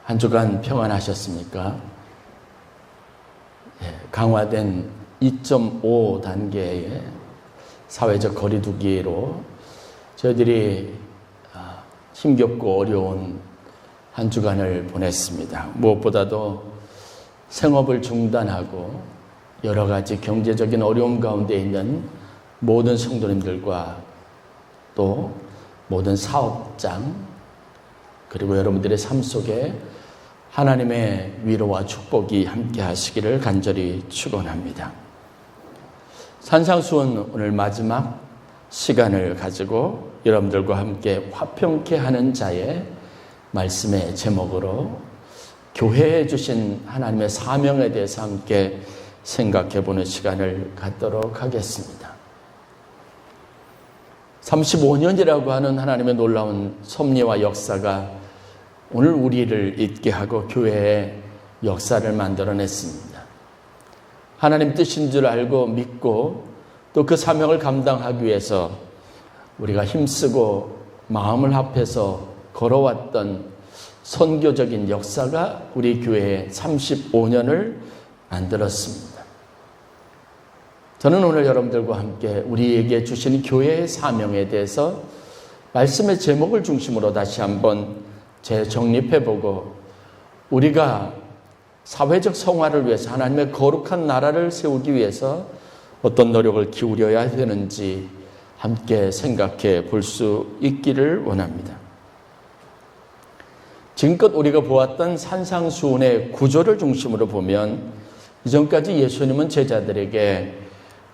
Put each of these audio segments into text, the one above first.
한 주간 평안하셨습니까? 강화된 2.5 단계의 사회적 거리두기로 저희들이 힘겹고 어려운 한 주간을 보냈습니다. 무엇보다도 생업을 중단하고 여러 가지 경제적인 어려움 가운데 있는 모든 성도님들과 또 모든 사업장 그리고 여러분들의 삶 속에 하나님의 위로와 축복이 함께 하시기를 간절히 축원합니다. 산상수훈 오늘 마지막 시간을 가지고 여러분들과 함께 화평케 하는 자의 말씀의 제목으로 교회에 주신 하나님의 사명에 대해서 함께 생각해 보는 시간을 갖도록 하겠습니다. 35년이라고 하는 하나님의 놀라운 섭리와 역사가 오늘 우리를 있게 하고 교회의 역사를 만들어냈습니다. 하나님 뜻인 줄 알고 믿고 또 그 사명을 감당하기 위해서 우리가 힘쓰고 마음을 합해서 걸어왔던 선교적인 역사가 우리 교회의 35년을 만들었습니다. 저는 오늘 여러분들과 함께 우리에게 주신 교회의 사명에 대해서 말씀의 제목을 중심으로 다시 한번 재정립해보고 우리가 사회적 성화를 위해서 하나님의 거룩한 나라를 세우기 위해서 어떤 노력을 기울여야 되는지 함께 생각해 볼 수 있기를 원합니다. 지금껏 우리가 보았던 산상수훈의 구조를 중심으로 보면 이전까지 예수님은 제자들에게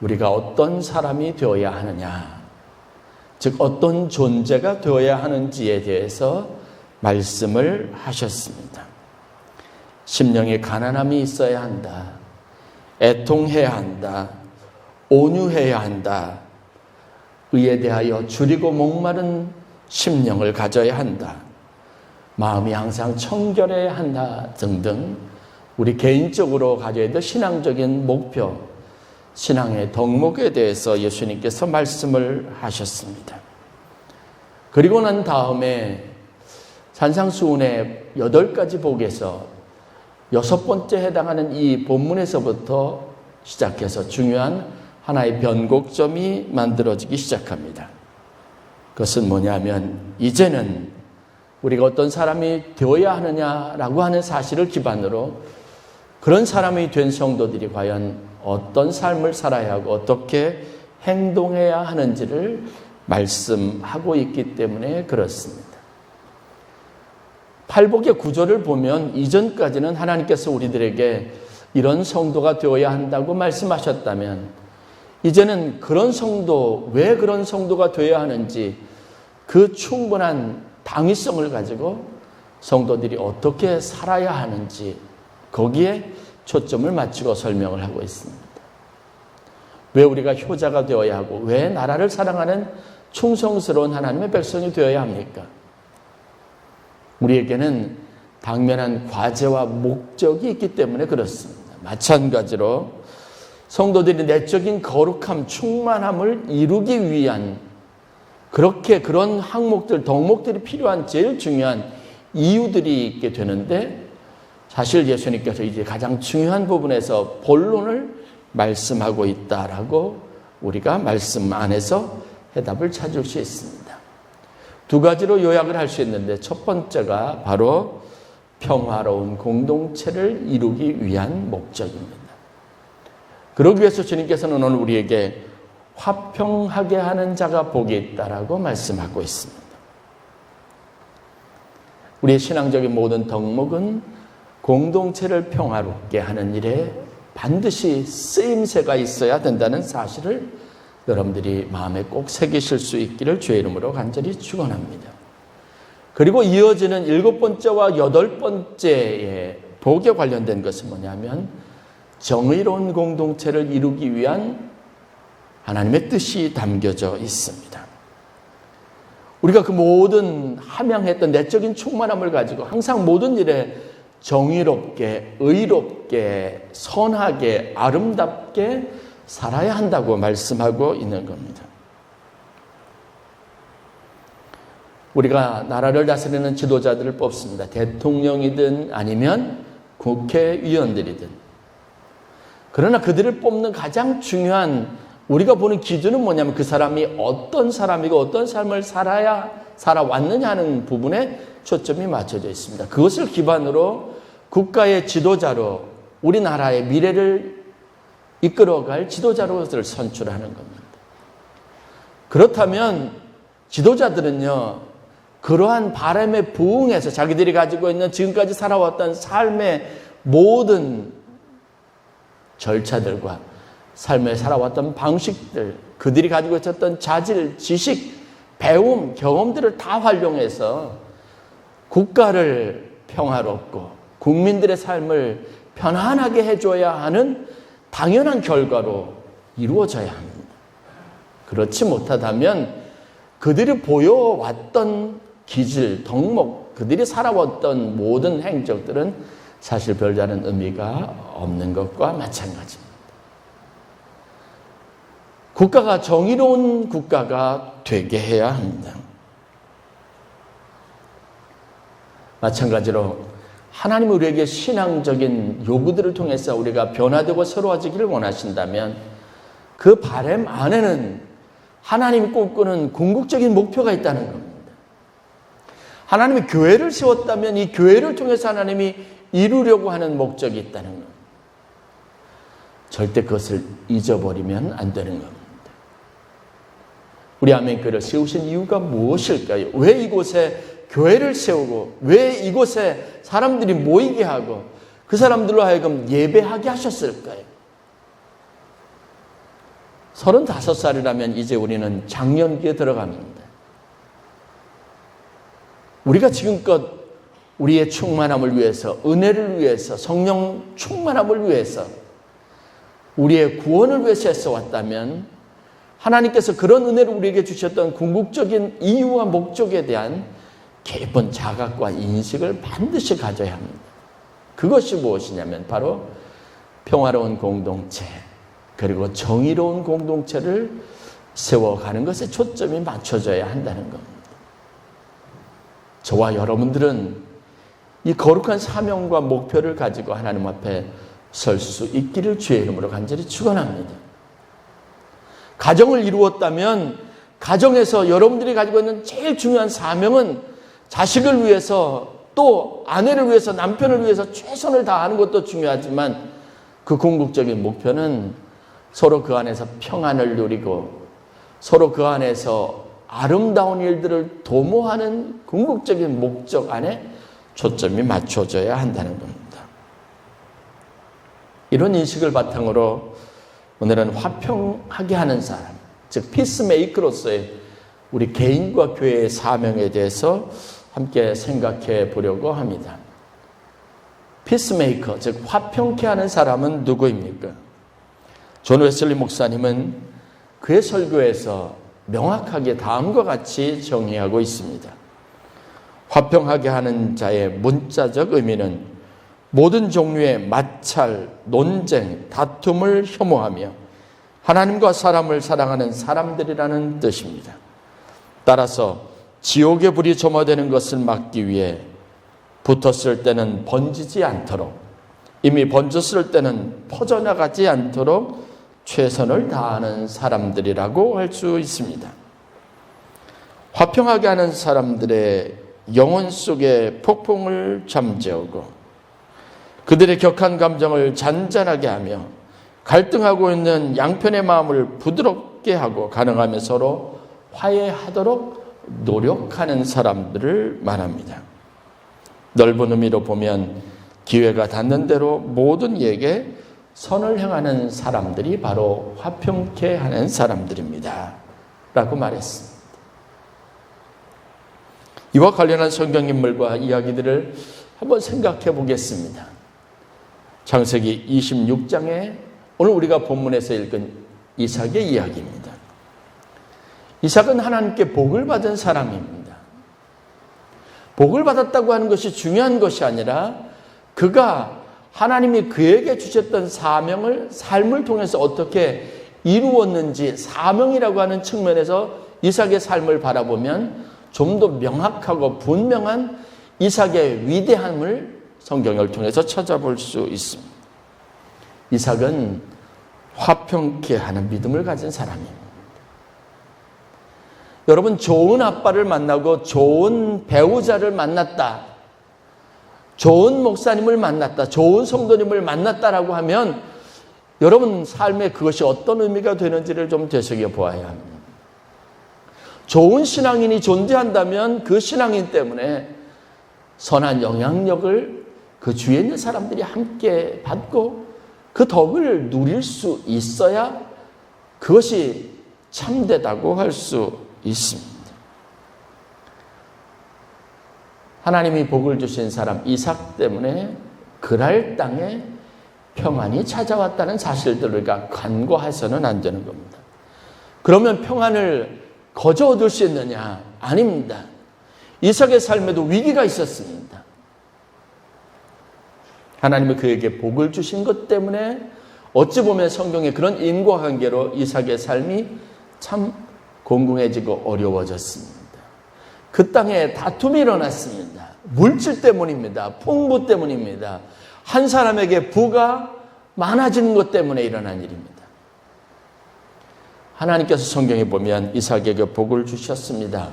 우리가 어떤 사람이 되어야 하느냐, 즉 어떤 존재가 되어야 하는지에 대해서 말씀을 하셨습니다. 심령에 가난함이 있어야 한다. 애통해야 한다. 온유해야 한다. 의에 대하여 줄이고 목마른 심령을 가져야 한다. 마음이 항상 청결해야 한다 등등 우리 개인적으로 가져야 될 신앙적인 목표, 신앙의 덕목에 대해서 예수님께서 말씀을 하셨습니다. 그리고 난 다음에 산상수훈의 8가지 복에서 6번째 해당하는 이 본문에서부터 시작해서 중요한 하나의 변곡점이 만들어지기 시작합니다. 그것은 뭐냐면 이제는 우리가 어떤 사람이 되어야 하느냐라고 하는 사실을 기반으로 그런 사람이 된 성도들이 과연 어떤 삶을 살아야 하고 어떻게 행동해야 하는지를 말씀하고 있기 때문에 그렇습니다. 팔복의 구조를 보면 이전까지는 하나님께서 우리들에게 이런 성도가 되어야 한다고 말씀하셨다면 이제는 그런 성도, 왜 그런 성도가 되어야 하는지 그 충분한 당위성을 가지고 성도들이 어떻게 살아야 하는지 거기에 초점을 맞추고 설명을 하고 있습니다. 왜 우리가 효자가 되어야 하고 왜 나라를 사랑하는 충성스러운 하나님의 백성이 되어야 합니까? 우리에게는 당면한 과제와 목적이 있기 때문에 그렇습니다. 마찬가지로 성도들이 내적인 거룩함, 충만함을 이루기 위한 그런 항목들, 덕목들이 필요한 제일 중요한 이유들이 있게 되는데 사실 예수님께서 이제 가장 중요한 부분에서 본론을 말씀하고 있다라고 우리가 말씀 안에서 해답을 찾을 수 있습니다. 2가지로 요약을 할 수 있는데 첫 번째가 바로 평화로운 공동체를 이루기 위한 목적입니다. 그러기 위해서 주님께서는 오늘 우리에게 화평하게 하는 자가 복이 있다라고 말씀하고 있습니다. 우리의 신앙적인 모든 덕목은 공동체를 평화롭게 하는 일에 반드시 쓰임새가 있어야 된다는 사실을 여러분들이 마음에 꼭 새기실 수 있기를 주의 이름으로 간절히 축원합니다. 그리고 이어지는 7번째와 8번째의 복에 관련된 것은 뭐냐면 정의로운 공동체를 이루기 위한 하나님의 뜻이 담겨져 있습니다. 우리가 그 모든 함양했던 내적인 충만함을 가지고 항상 모든 일에 정의롭게, 의롭게, 선하게, 아름답게 살아야 한다고 말씀하고 있는 겁니다. 우리가 나라를 다스리는 지도자들을 뽑습니다. 대통령이든 아니면 국회의원들이든. 그러나 그들을 뽑는 가장 중요한 우리가 보는 기준은 뭐냐면 그 사람이 어떤 사람이고 어떤 삶을 살아왔느냐 하는 부분에 초점이 맞춰져 있습니다. 그것을 기반으로 국가의 지도자로 우리나라의 미래를 이끌어갈 지도자로서를 선출하는 겁니다. 그렇다면 지도자들은요, 그러한 바람에 부응해서 자기들이 가지고 있는 지금까지 살아왔던 삶의 모든 절차들과 삶에 살아왔던 방식들, 그들이 가지고 있었던 자질, 지식, 배움, 경험들을 다 활용해서 국가를 평화롭고 국민들의 삶을 편안하게 해줘야 하는 당연한 결과로 이루어져야 합니다. 그렇지 못하다면 그들이 보여왔던 기질, 덕목, 그들이 살아왔던 모든 행적들은 사실 별다른 의미가 없는 것과 마찬가지입니다. 국가가 정의로운 국가가 되게 해야 합니다. 마찬가지로 하나님이 우리에게 신앙적인 요구들을 통해서 우리가 변화되고 새로워지기를 원하신다면 그 바람 안에는 하나님이 꿈꾸는 궁극적인 목표가 있다는 겁니다. 하나님이 교회를 세웠다면 이 교회를 통해서 하나님이 이루려고 하는 목적이 있다는 겁니다. 절대 그것을 잊어버리면 안 되는 겁니다. 우리 아멘교회를 세우신 이유가 무엇일까요? 왜 이곳에 교회를 세우고 왜 이곳에 사람들이 모이게 하고 그 사람들로 하여금 예배하게 하셨을까요? 35살이라면 이제 우리는 장년기에 들어갑니다. 우리가 지금껏 우리의 충만함을 위해서, 은혜를 위해서, 성령 충만함을 위해서, 우리의 구원을 위해서 했어왔다면 하나님께서 그런 은혜를 우리에게 주셨던 궁극적인 이유와 목적에 대한 깊은 자각과 인식을 반드시 가져야 합니다. 그것이 무엇이냐면 바로 평화로운 공동체, 그리고 정의로운 공동체를 세워가는 것에 초점이 맞춰져야 한다는 겁니다. 저와 여러분들은 이 거룩한 사명과 목표를 가지고 하나님 앞에 설 수 있기를 주의 이름으로 간절히 축원합니다. 가정을 이루었다면 가정에서 여러분들이 가지고 있는 제일 중요한 사명은 자식을 위해서 또 아내를 위해서 남편을 위해서 최선을 다하는 것도 중요하지만 그 궁극적인 목표는 서로 그 안에서 평안을 누리고 서로 그 안에서 아름다운 일들을 도모하는 궁극적인 목적 안에 초점이 맞춰져야 한다는 겁니다. 이런 인식을 바탕으로 오늘은 화평하게 하는 사람, 즉 피스메이커로서의 우리 개인과 교회의 사명에 대해서 함께 생각해 보려고 합니다. 피스메이커, 즉 화평케 하는 사람은 누구입니까? 존 웨슬리 목사님은 그의 설교에서 명확하게 다음과 같이 정의하고 있습니다. 화평하게 하는 자의 문자적 의미는 모든 종류의 마찰, 논쟁, 다툼을 혐오하며 하나님과 사람을 사랑하는 사람들이라는 뜻입니다. 따라서 지옥의 불이 점화되는 것을 막기 위해 붙었을 때는 번지지 않도록, 이미 번졌을 때는 퍼져나가지 않도록 최선을 다하는 사람들이라고 할 수 있습니다. 화평하게 하는 사람들의 영혼 속의 폭풍을 잠재우고 그들의 격한 감정을 잔잔하게 하며 갈등하고 있는 양편의 마음을 부드럽게 하고 가능하면 서로 화해하도록 노력하는 사람들을 말합니다. 넓은 의미로 보면 기회가 닿는 대로 모든 이에게 선을 행하는 사람들이 바로 화평케 하는 사람들입니다. 라고 말했습니다. 이와 관련한 성경 인물과 이야기들을 한번 생각해 보겠습니다. 창세기 26장에 오늘 우리가 본문에서 읽은 이삭의 이야기입니다. 이삭은 하나님께 복을 받은 사람입니다. 복을 받았다고 하는 것이 중요한 것이 아니라 그가 하나님이 그에게 주셨던 사명을 삶을 통해서 어떻게 이루었는지, 사명이라고 하는 측면에서 이삭의 삶을 바라보면 좀 더 명확하고 분명한 이삭의 위대함을 성경을 통해서 찾아볼 수 있습니다. 이삭은 화평케 하는 믿음을 가진 사람입니다. 여러분, 좋은 아빠를 만나고 좋은 배우자를 만났다, 좋은 목사님을 만났다, 좋은 성도님을 만났다라고 하면 여러분 삶에 그것이 어떤 의미가 되는지를 좀 되새겨 보아야 합니다. 좋은 신앙인이 존재한다면 그 신앙인 때문에 선한 영향력을 그 주위에 있는 사람들이 함께 받고 그 덕을 누릴 수 있어야 그것이 참되다고 할 수 있습니다. 하나님이 복을 주신 사람 이삭 때문에 그랄 땅에 평안이 찾아왔다는 사실들을 우리가 간과해서는 안 되는 겁니다. 그러면 평안을 거저 얻을 수 있느냐? 아닙니다. 이삭의 삶에도 위기가 있었습니다. 하나님이 그에게 복을 주신 것 때문에 어찌 보면 성경에 그런 인과관계로 이삭의 삶이 참 공공해지고 어려워졌습니다. 그 땅에 다툼이 일어났습니다. 물질 때문입니다. 풍부 때문입니다. 한 사람에게 부가 많아지는 것 때문에 일어난 일입니다. 하나님께서 성경에 보면 이삭에게 복을 주셨습니다.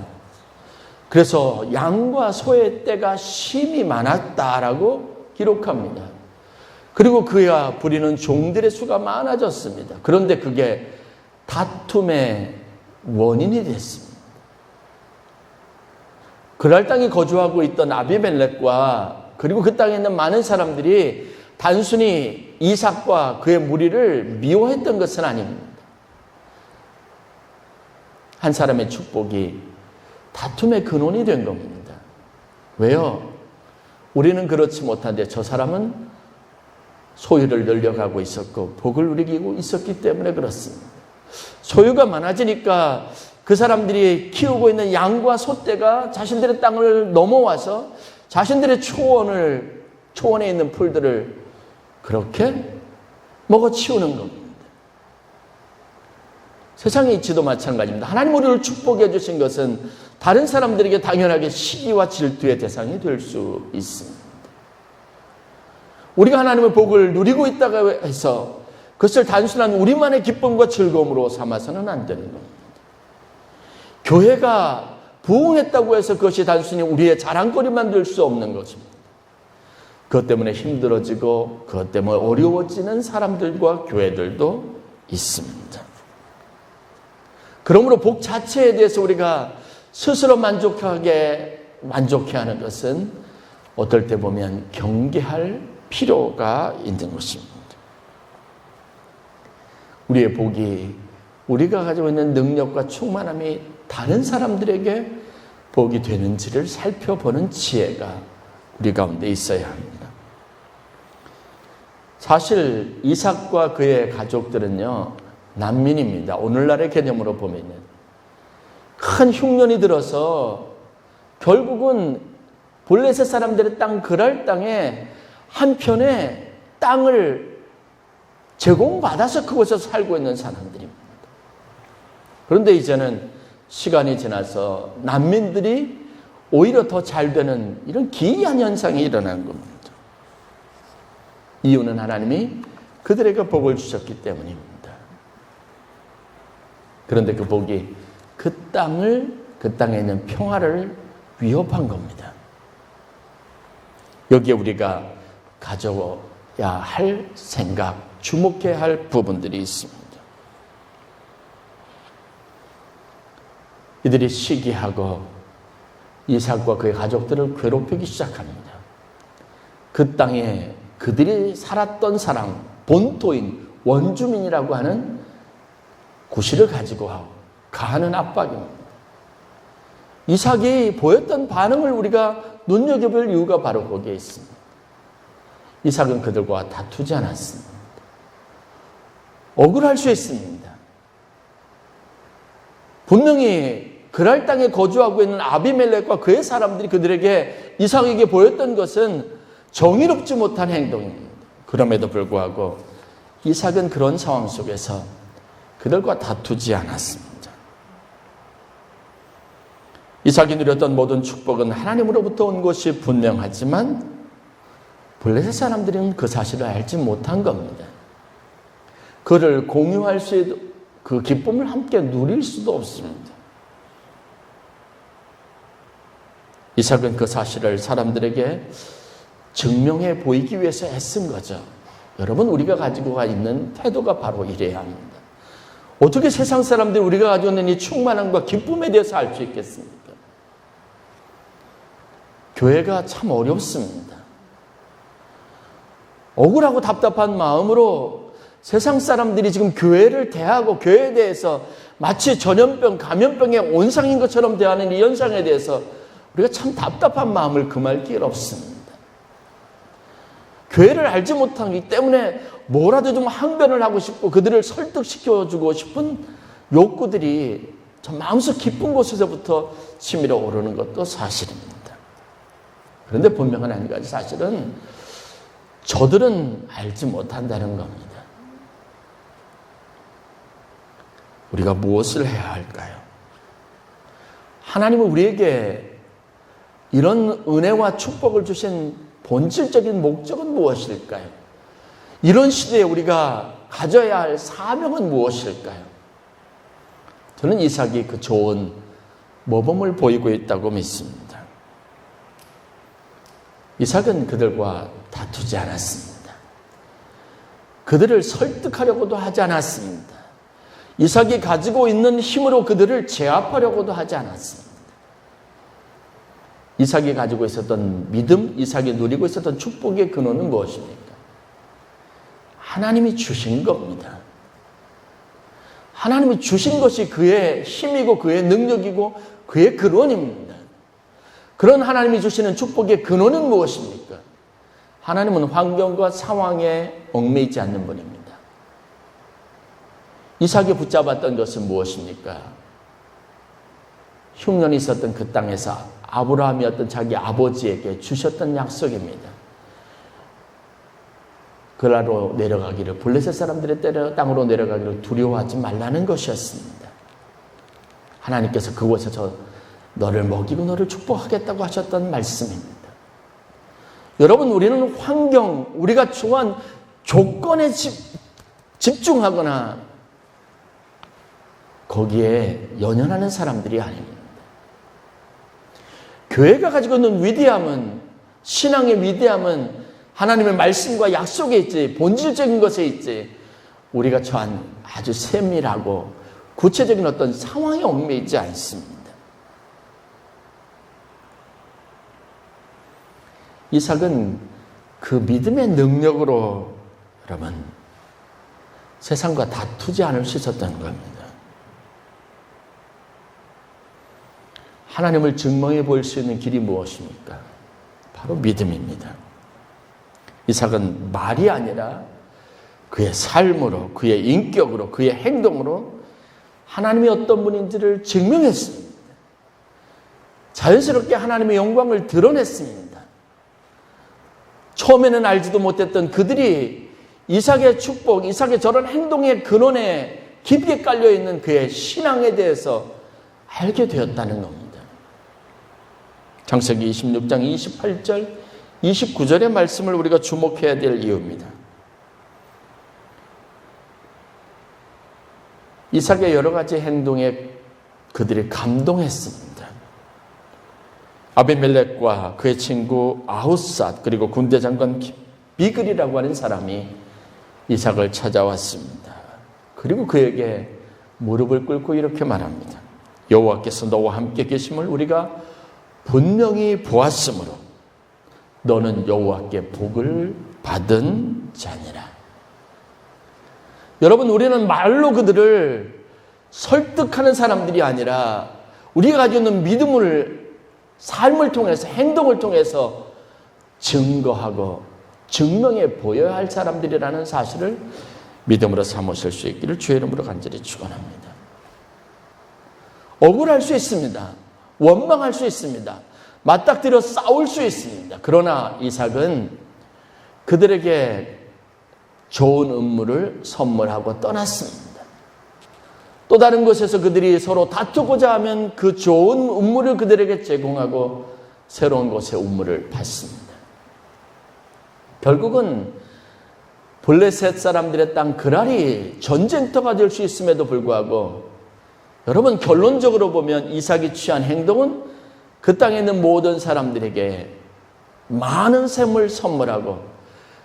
그래서 양과 소의 떼가 심히 많았다라고 기록합니다. 그리고 그야 부리는 종들의 수가 많아졌습니다. 그런데 그게 다툼의 원인이 됐습니다. 그랄 땅에 거주하고 있던 아비멜렉과 그리고 그 땅에 있는 많은 사람들이 단순히 이삭과 그의 무리를 미워했던 것은 아닙니다. 한 사람의 축복이 다툼의 근원이 된 겁니다. 왜요? 우리는 그렇지 못한데 저 사람은 소유를 늘려가고 있었고 복을 누리고 있었기 때문에 그렇습니다. 소유가 많아지니까 그 사람들이 키우고 있는 양과 소떼가 자신들의 땅을 넘어와서 자신들의 초원에 있는 풀들을 그렇게 먹어치우는 겁니다. 세상의 이치도 마찬가지입니다. 하나님 우리를 축복해 주신 것은 다른 사람들에게 당연하게 시기와 질투의 대상이 될 수 있습니다. 우리가 하나님의 복을 누리고 있다고 해서 그것을 단순한 우리만의 기쁨과 즐거움으로 삼아서는 안 되는 겁니다. 교회가 부흥했다고 해서 그것이 단순히 우리의 자랑거리만 될 수 없는 것입니다. 그것 때문에 힘들어지고 그것 때문에 어려워지는 사람들과 교회들도 있습니다. 그러므로 복 자체에 대해서 우리가 스스로 만족해하는 것은 어떨 때 보면 경계할 필요가 있는 것입니다. 우리의 복이 우리가 가지고 있는 능력과 충만함이 다른 사람들에게 복이 되는지를 살펴보는 지혜가 우리 가운데 있어야 합니다. 사실 이삭과 그의 가족들은요, 난민입니다. 오늘날의 개념으로 보면은 큰 흉년이 들어서 결국은 블레셋 사람들의 땅 그랄 땅에 한편에 땅을 제공받아서 그곳에서 살고 있는 사람들입니다. 그런데 이제는 시간이 지나서 난민들이 오히려 더 잘 되는 이런 기이한 현상이 일어난 겁니다. 이유는 하나님이 그들에게 복을 주셨기 때문입니다. 그런데 그 복이 그 땅에 있는 평화를 위협한 겁니다. 여기에 우리가 가져야 할 생각, 주목해야 할 부분들이 있습니다. 이들이 시기하고 이삭과 그의 가족들을 괴롭히기 시작합니다. 그 땅에 그들이 살았던 사람, 본토인 원주민이라고 하는 구실을 가지고 가하는 압박입니다. 이삭이 보였던 반응을 우리가 눈여겨볼 이유가 바로 거기에 있습니다. 이삭은 그들과 다투지 않았습니다. 억울할 수 있습니다. 분명히 그랄 땅에 거주하고 있는 아비멜렉과 그의 사람들이 그들에게 이삭에게 보였던 것은 정의롭지 못한 행동입니다. 그럼에도 불구하고 이삭은 그런 상황 속에서 그들과 다투지 않았습니다. 이삭이 누렸던 모든 축복은 하나님으로부터 온 것이 분명하지만 블레셋 사람들은 그 사실을 알지 못한 겁니다. 그를 공유할 수, 그 기쁨을 함께 누릴 수도 없습니다. 이삭은 그 사실을 사람들에게 증명해 보이기 위해서 애쓴 거죠. 여러분, 우리가 가지고 있는 태도가 바로 이래야 합니다. 어떻게 세상 사람들이 우리가 가지고 있는 이 충만함과 기쁨에 대해서 알 수 있겠습니까? 교회가 참 어렵습니다. 억울하고 답답한 마음으로 세상 사람들이 지금 교회를 대하고 교회에 대해서 마치 전염병, 감염병의 온상인 것처럼 대하는 이 현상에 대해서 우리가 참 답답한 마음을 금할 길 없습니다. 교회를 알지 못하기 때문에 뭐라도 좀 항변을 하고 싶고 그들을 설득시켜주고 싶은 욕구들이 저 마음속 깊은 곳에서부터 치밀어 오르는 것도 사실입니다. 그런데 분명한 한 가지 사실은 저들은 알지 못한다는 겁니다. 우리가 무엇을 해야 할까요? 하나님은 우리에게 이런 은혜와 축복을 주신 본질적인 목적은 무엇일까요? 이런 시대에 우리가 가져야 할 사명은 무엇일까요? 저는 이삭이 그 좋은 모범을 보이고 있다고 믿습니다. 이삭은 그들과 다투지 않았습니다. 그들을 설득하려고도 하지 않았습니다. 이삭이 가지고 있는 힘으로 그들을 제압하려고도 하지 않았습니다. 이삭이 가지고 있었던 믿음, 이삭이 누리고 있었던 축복의 근원은 무엇입니까? 하나님이 주신 겁니다. 하나님이 주신 것이 그의 힘이고 그의 능력이고 그의 근원입니다. 그런 하나님이 주시는 축복의 근원은 무엇입니까? 하나님은 환경과 상황에 얽매이지 않는 분입니다. 이삭이 붙잡았던 것은 무엇입니까? 흉년이 있었던 그 땅에서 아브라함이었던 자기 아버지에게 주셨던 약속입니다. 그라로 내려가기를, 블레셋 사람들의 땅으로 내려가기를 두려워하지 말라는 것이었습니다. 하나님께서 그곳에서 너를 먹이고 너를 축복하겠다고 하셨던 말씀입니다. 여러분, 우리는 환경, 우리가 좋아한 조건에 집중하거나 거기에 연연하는 사람들이 아닙니다. 교회가 가지고 있는 위대함은, 신앙의 위대함은 하나님의 말씀과 약속에 있지, 본질적인 것에 있지, 우리가 처한 아주 세밀하고 구체적인 어떤 상황에 얽매이지 않습니다. 이삭은 그 믿음의 능력으로 여러분 세상과 다투지 않을 수 있었던 겁니다. 하나님을 증명해 볼 수 있는 길이 무엇입니까? 바로 믿음입니다. 이삭은 말이 아니라 그의 삶으로, 그의 인격으로, 그의 행동으로 하나님이 어떤 분인지를 증명했습니다. 자연스럽게 하나님의 영광을 드러냈습니다. 처음에는 알지도 못했던 그들이 이삭의 축복, 이삭의 저런 행동의 근원에 깊게 깔려있는 그의 신앙에 대해서 알게 되었다는 겁니다. 창세기 26장 28절, 29절의 말씀을 우리가 주목해야 될 이유입니다. 이삭의 여러 가지 행동에 그들이 감동했습니다. 아비멜렉과 그의 친구 아후삿 그리고 군대 장관 비글이라고 하는 사람이 이삭을 찾아왔습니다. 그리고 그에게 무릎을 꿇고 이렇게 말합니다. 여호와께서 너와 함께 계심을 우리가 분명히 보았으므로 너는 여호와께 복을 받은 자니라. 여러분, 우리는 말로 그들을 설득하는 사람들이 아니라 우리가 가지고 있는 믿음을 삶을 통해서, 행동을 통해서 증거하고 증명해 보여야 할 사람들이라는 사실을 믿음으로 삼으실 수 있기를 주의 이름으로 간절히 축원합니다. 억울할 수 있습니다. 원망할 수 있습니다. 맞닥뜨려 싸울 수 있습니다. 그러나 이삭은 그들에게 좋은 음물을 선물하고 떠났습니다. 또 또 다른 곳에서 그들이 서로 다투고자 하면 그 좋은 우물을 그들에게 제공하고 새로운 곳의 우물을 받습니다. 결국은 블레셋 사람들의 땅 그랄이 전쟁터가 될 수 있음에도 불구하고 여러분, 결론적으로 보면 이삭이 취한 행동은 그 땅에 있는 모든 사람들에게 많은 샘을 선물하고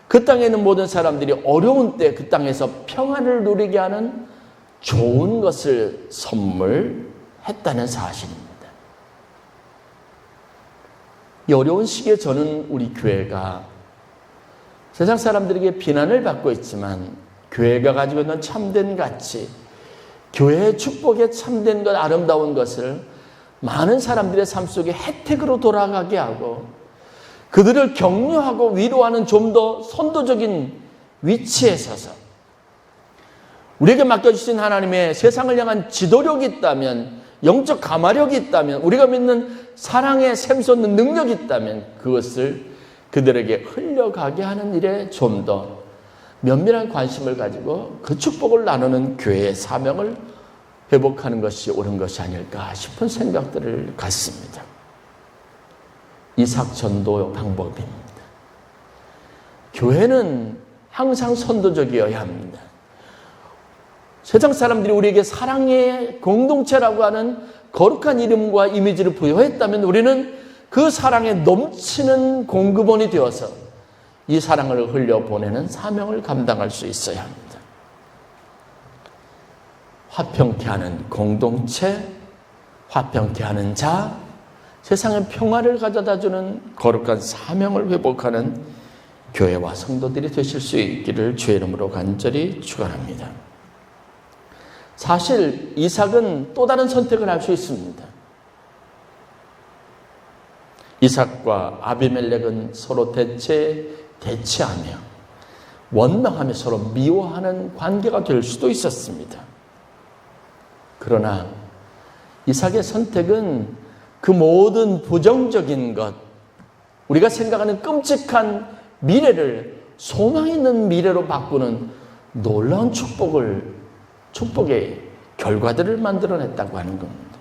그 땅에 있는 모든 사람들이 어려운 때 그 땅에서 평안을 누리게 하는 좋은 것을 선물했다는 사실입니다. 이 어려운 시기에 저는 우리 교회가 세상 사람들에게 비난을 받고 있지만 교회가 가지고 있는 참된 가치, 교회의 축복에 참된 것, 아름다운 것을 많은 사람들의 삶 속에 혜택으로 돌아가게 하고 그들을 격려하고 위로하는 좀 더 선도적인 위치에 서서 우리에게 맡겨주신 하나님의 세상을 향한 지도력이 있다면, 영적 가마력이 있다면, 우리가 믿는 사랑의 샘솟는 능력이 있다면 그것을 그들에게 흘려가게 하는 일에 좀 더 면밀한 관심을 가지고 그 축복을 나누는 교회의 사명을 회복하는 것이 옳은 것이 아닐까 싶은 생각들을 갖습니다. 이삭 전도 방법입니다. 교회는 항상 선도적이어야 합니다. 세상 사람들이 우리에게 사랑의 공동체라고 하는 거룩한 이름과 이미지를 부여했다면 우리는 그 사랑에 넘치는 공급원이 되어서 이 사랑을 흘려보내는 사명을 감당할 수 있어야 합니다. 화평케 하는 공동체, 화평케 하는 자, 세상의 평화를 가져다주는 거룩한 사명을 회복하는 교회와 성도들이 되실 수 있기를 주의 이름으로 간절히 축원합니다. 사실 이삭은 또 다른 선택을 할 수 있습니다. 이삭과 아비멜렉은 서로 대치하며 원망하며 서로 미워하는 관계가 될 수도 있었습니다. 그러나 이삭의 선택은 그 모든 부정적인 것, 우리가 생각하는 끔찍한 미래를 소망 있는 미래로 바꾸는 놀라운 축복의 결과들을 만들어냈다고 하는 겁니다.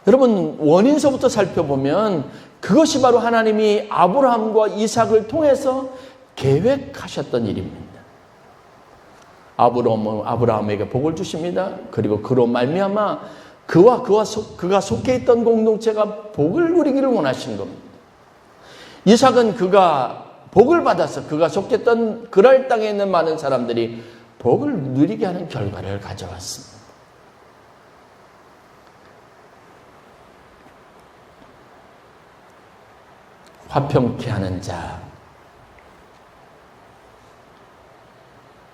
여러분, 원인서부터 살펴보면 그것이 바로 하나님이 아브라함과 이삭을 통해서 계획하셨던 일입니다. 아브라함에게 복을 주십니다. 그리고 그로 말미암아 그가 속해 있던 공동체가 복을 누리기를 원하신 겁니다. 이삭은 그가 복을 받아서 그가 속했던 그랄 땅에 있는 많은 사람들이 복을 누리게 하는 결과를 가져왔습니다. 화평케 하는 자,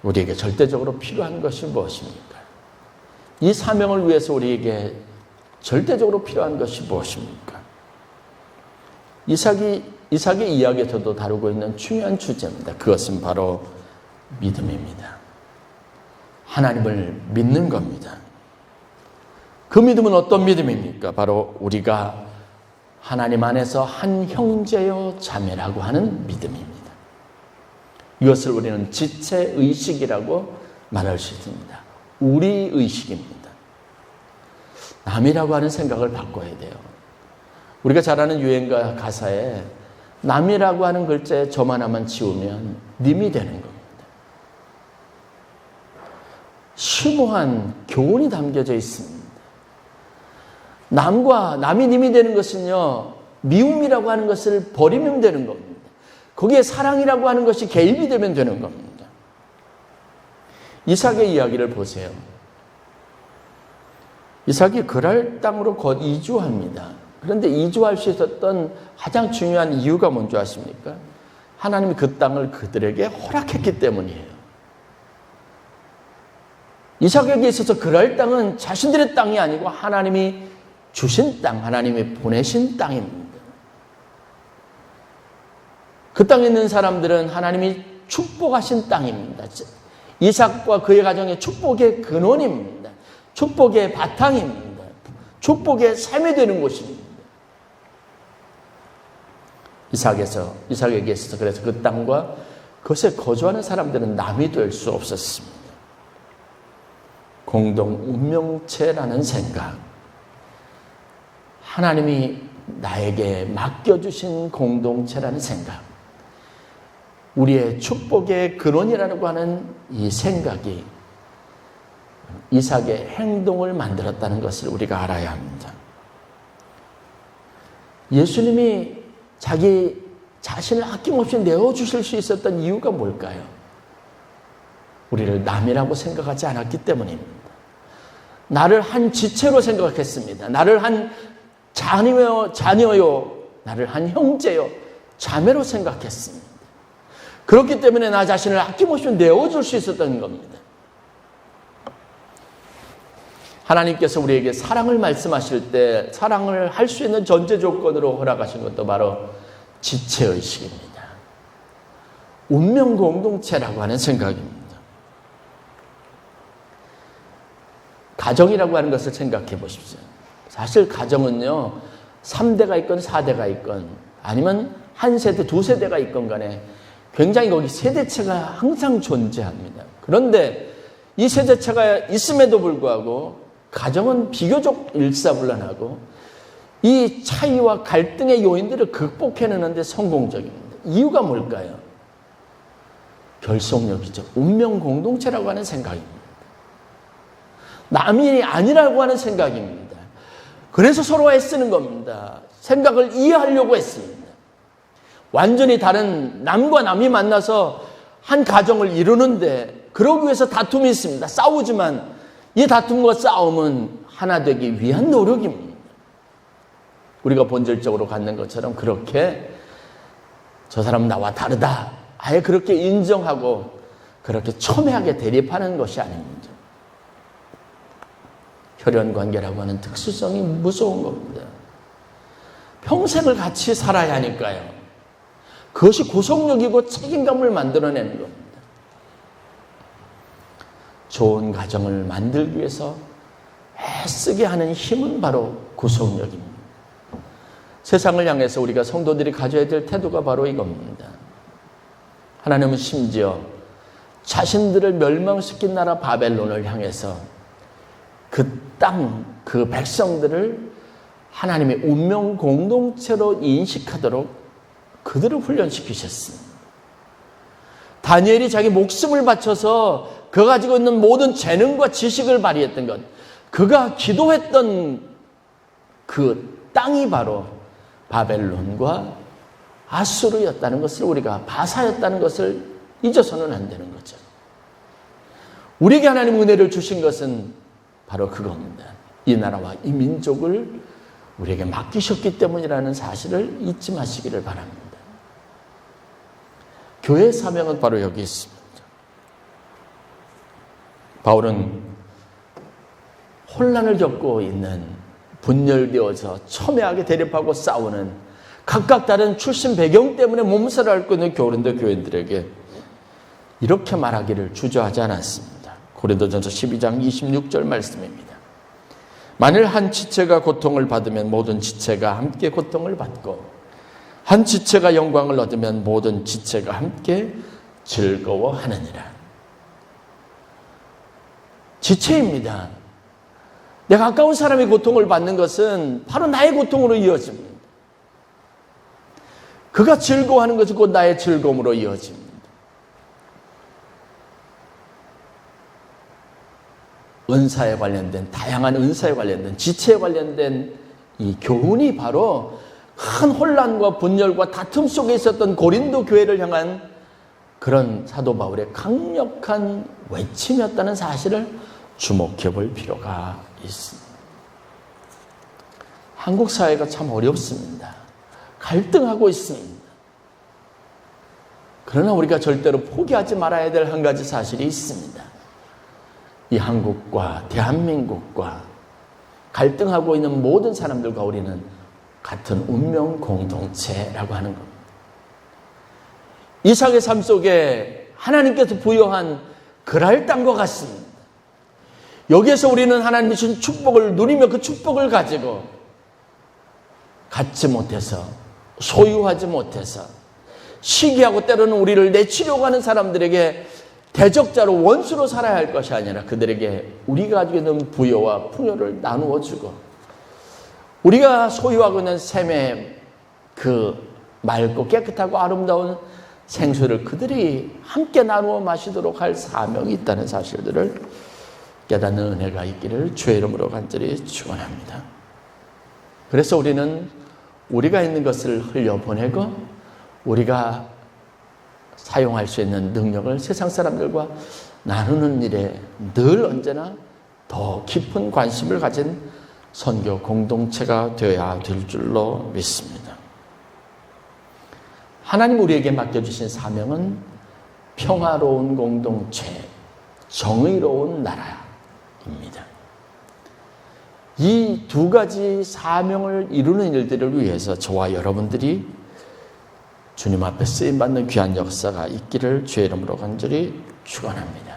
우리에게 절대적으로 필요한 것이 무엇입니까? 이 사명을 위해서 우리에게 절대적으로 필요한 것이 무엇입니까? 이삭의 이야기에서도 다루고 있는 중요한 주제입니다. 그것은 바로 믿음입니다. 하나님을 믿는 겁니다. 그 믿음은 어떤 믿음입니까? 바로 우리가 하나님 안에서 한 형제요 자매라고 하는 믿음입니다. 이것을 우리는 지체의식이라고 말할 수 있습니다. 우리 의식입니다. 남이라고 하는 생각을 바꿔야 돼요. 우리가 잘 아는 유행가 가사에 남이라고 하는 글자에 점 하나만 지우면 님이 되는 겁니다. 심오한 교훈이 담겨져 있습니다. 남이 님이 되는 것은요, 미움이라고 하는 것을 버리면 되는 겁니다. 거기에 사랑이라고 하는 것이 개입이 되면 되는 겁니다. 이삭의 이야기를 보세요. 이삭이 그랄 땅으로 곧 이주합니다. 그런데 이주할 수 있었던 가장 중요한 이유가 뭔지 아십니까? 하나님이 그 땅을 그들에게 허락했기 때문이에요. 이삭에게 있어서 그랄 땅은 자신들의 땅이 아니고 하나님이 주신 땅, 하나님이 보내신 땅입니다. 그 땅에 있는 사람들은 하나님이 축복하신 땅입니다. 이삭과 그의 가정의 축복의 근원입니다. 축복의 바탕입니다. 축복의 삶이 되는 곳입니다. 이삭에게 있어서 그래서 그 땅과 그것에 거주하는 사람들은 남이 될 수 없었습니다. 공동 운명체라는 생각, 하나님이 나에게 맡겨주신 공동체라는 생각, 우리의 축복의 근원이라고 하는 이 생각이 이삭의 행동을 만들었다는 것을 우리가 알아야 합니다. 예수님이 자기 자신을 아낌없이 내어주실 수 있었던 이유가 뭘까요? 우리를 남이라고 생각하지 않았기 때문입니다. 나를 한 지체로 생각했습니다. 나를 한 자녀요, 나를 한 형제요, 자매로 생각했습니다. 그렇기 때문에 나 자신을 아낌없이 내어줄 수 있었던 겁니다. 하나님께서 우리에게 사랑을 말씀하실 때 사랑을 할 수 있는 전제 조건으로 허락하신 것도 바로 지체의식입니다. 운명 공동체라고 하는 생각입니다. 가정이라고 하는 것을 생각해 보십시오. 사실 가정은요, 3대가 있건 4대가 있건 아니면 한 세대, 두 세대가 있건 간에 굉장히 거기 세대차가 항상 존재합니다. 그런데 이 세대차가 있음에도 불구하고 가정은 비교적 일사불란하고 이 차이와 갈등의 요인들을 극복해내는데 성공적입니다. 이유가 뭘까요? 결속력이죠. 운명 공동체라고 하는 생각입니다. 남이 아니라고 하는 생각입니다. 그래서 서로 애쓰는 겁니다. 생각을 이해하려고 했습니다. 완전히 다른 남과 남이 만나서 한 가정을 이루는데 그러기 위해서 다툼이 있습니다. 싸우지만 이 다툼과 싸움은 하나 되기 위한 노력입니다. 우리가 본질적으로 갖는 것처럼 그렇게 저 사람 나와 다르다, 아예 그렇게 인정하고 그렇게 첨예하게 대립하는 것이 아닙니다. 혈연관계라고 하는 특수성이 무서운 겁니다. 평생을 같이 살아야 하니까요. 그것이 구속력이고 책임감을 만들어내는 겁니다. 좋은 가정을 만들기 위해서 애쓰게 하는 힘은 바로 구속력입니다. 세상을 향해서 우리가 성도들이 가져야 될 태도가 바로 이겁니다. 하나님은 심지어 자신들을 멸망시킨 나라 바벨론을 향해서 그 땅, 그 백성들을 하나님의 운명 공동체로 인식하도록 그들을 훈련시키셨습니다. 다니엘이 자기 목숨을 바쳐서 그가 가지고 있는 모든 재능과 지식을 발휘했던 것, 그가 기도했던 그 땅이 바로 바벨론과 아수르였다는 것을, 우리가 바사였다는 것을 잊어서는 안 되는 거죠. 우리에게 하나님 은혜를 주신 것은 바로 그겁니다. 이 나라와 이 민족을 우리에게 맡기셨기 때문이라는 사실을 잊지 마시기를 바랍니다. 교회의 사명은 바로 여기 있습니다. 바울은 혼란을 겪고 있는, 분열되어서 첨예하게 대립하고 싸우는 각각 다른 출신 배경 때문에 몸살을 앓고 있는 고린도 교인들에게 이렇게 말하기를 주저하지 않았습니다. 고린도전서 12장 26절 말씀입니다. 만일 한 지체가 고통을 받으면 모든 지체가 함께 고통을 받고 한 지체가 영광을 얻으면 모든 지체가 함께 즐거워하느니라. 지체입니다. 내 가까운 사람이 고통을 받는 것은 바로 나의 고통으로 이어집니다. 그가 즐거워하는 것이 곧 나의 즐거움으로 이어집니다. 은사에 관련된, 다양한 은사에 관련된, 지체에 관련된 이 교훈이 바로 큰 혼란과 분열과 다툼 속에 있었던 고린도 교회를 향한 그런 사도 바울의 강력한 외침이었다는 사실을 주목해 볼 필요가 있습니다. 한국 사회가 참 어렵습니다. 갈등하고 있습니다. 그러나 우리가 절대로 포기하지 말아야 될 한 가지 사실이 있습니다. 이 한국과 대한민국과 갈등하고 있는 모든 사람들과 우리는 같은 운명 공동체라고 하는 겁니다. 이삭의 삶 속에 하나님께서 부여한 그랄 땅과 같습니다. 여기에서 우리는 하나님이 주신 축복을 누리며 그 축복을 가지고 갖지 못해서, 소유하지 못해서 시기하고 때로는 우리를 내치려고 하는 사람들에게 대적자로 원수로 살아야 할 것이 아니라 그들에게 우리가 가지고 있는 부여와 풍요를 나누어 주고 우리가 소유하고 있는 샘의 그 맑고 깨끗하고 아름다운 생수를 그들이 함께 나누어 마시도록 할 사명이 있다는 사실들을 깨닫는 은혜가 있기를 주의 이름으로 간절히 축원합니다. 그래서 우리는 우리가 있는 것을 흘려보내고 우리가 사용할 수 있는 능력을 세상 사람들과 나누는 일에 늘 언제나 더 깊은 관심을 가진 선교 공동체가 되어야 될 줄로 믿습니다. 하나님 우리에게 맡겨주신 사명은 평화로운 공동체, 정의로운 나라입니다. 이 두 가지 사명을 이루는 일들을 위해서 저와 여러분들이 주님 앞에 쓰임받는 귀한 역사가 있기를 주의 이름으로 간절히 축원합니다.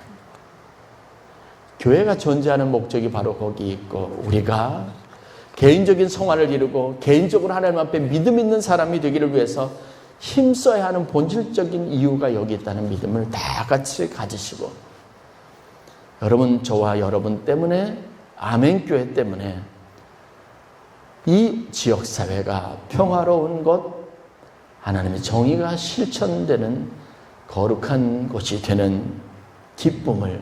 교회가 존재하는 목적이 바로 거기 있고 우리가 개인적인 성화를 이루고 개인적으로 하나님 앞에 믿음 있는 사람이 되기를 위해서 힘써야 하는 본질적인 이유가 여기 있다는 믿음을 다 같이 가지시고 여러분 저와 여러분 때문에 아멘교회 때문에 이 지역사회가 평화로운 것 하나님의 정의가 실천되는 거룩한 곳이 되는 기쁨을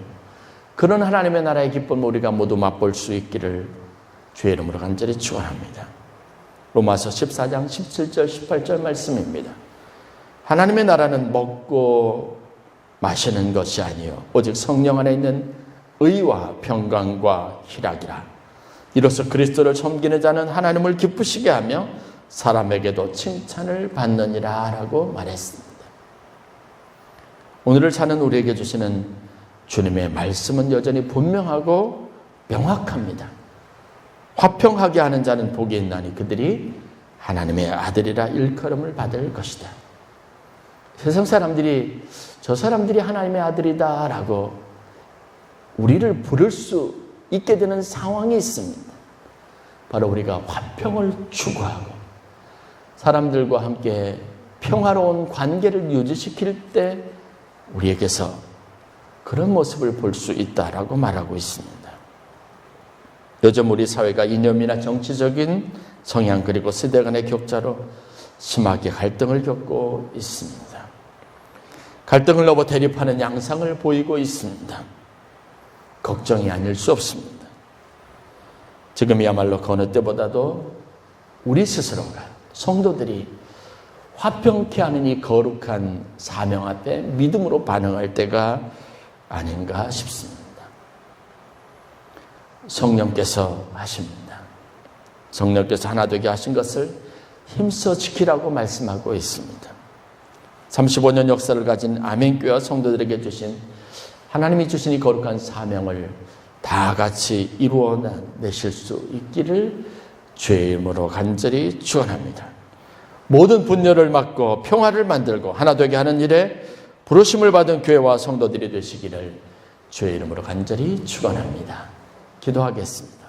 그런 하나님의 나라의 기쁨을 우리가 모두 맛볼 수 있기를 주의 이름으로 간절히 축원합니다. 로마서 14장 17절 18절 말씀입니다. 하나님의 나라는 먹고 마시는 것이 아니요 오직 성령 안에 있는 의와 평강과 희락이라. 이로써 그리스도를 섬기는 자는 하나님을 기쁘시게 하며 사람에게도 칭찬을 받느니라 라고 말했습니다. 오늘을 사는 우리에게 주시는 주님의 말씀은 여전히 분명하고 명확합니다. 화평하게 하는 자는 복이 있나니 그들이 하나님의 아들이라 일컬음을 받을 것이다. 세상 사람들이 저 사람들이 하나님의 아들이다 라고 우리를 부를 수 있게 되는 상황이 있습니다. 바로 우리가 화평을 추구하고 사람들과 함께 평화로운 관계를 유지시킬 때 우리에게서 그런 모습을 볼 수 있다라고 말하고 있습니다. 요즘 우리 사회가 이념이나 정치적인 성향 그리고 세대 간의 격차로 심하게 갈등을 겪고 있습니다. 갈등을 넘어 대립하는 양상을 보이고 있습니다. 걱정이 아닐 수 없습니다. 지금이야말로 그 어느 때보다도 우리 스스로가 성도들이 화평케 하는 이 거룩한 사명 앞에 믿음으로 반응할 때가 아닌가 싶습니다. 성령께서 하십니다. 성령께서 하나 되게 하신 것을 힘써 지키라고 말씀하고 있습니다. 35년 역사를 가진 아멘교회 성도들에게 주신 하나님이 주신 이 거룩한 사명을 다 같이 이루어내실 수 있기를 주의 이름으로 간절히 축원합니다. 모든 분열을 막고 평화를 만들고 하나 되게 하는 일에 부르심을 받은 교회와 성도들이 되시기를 주의 이름으로 간절히 축원합니다. 기도하겠습니다.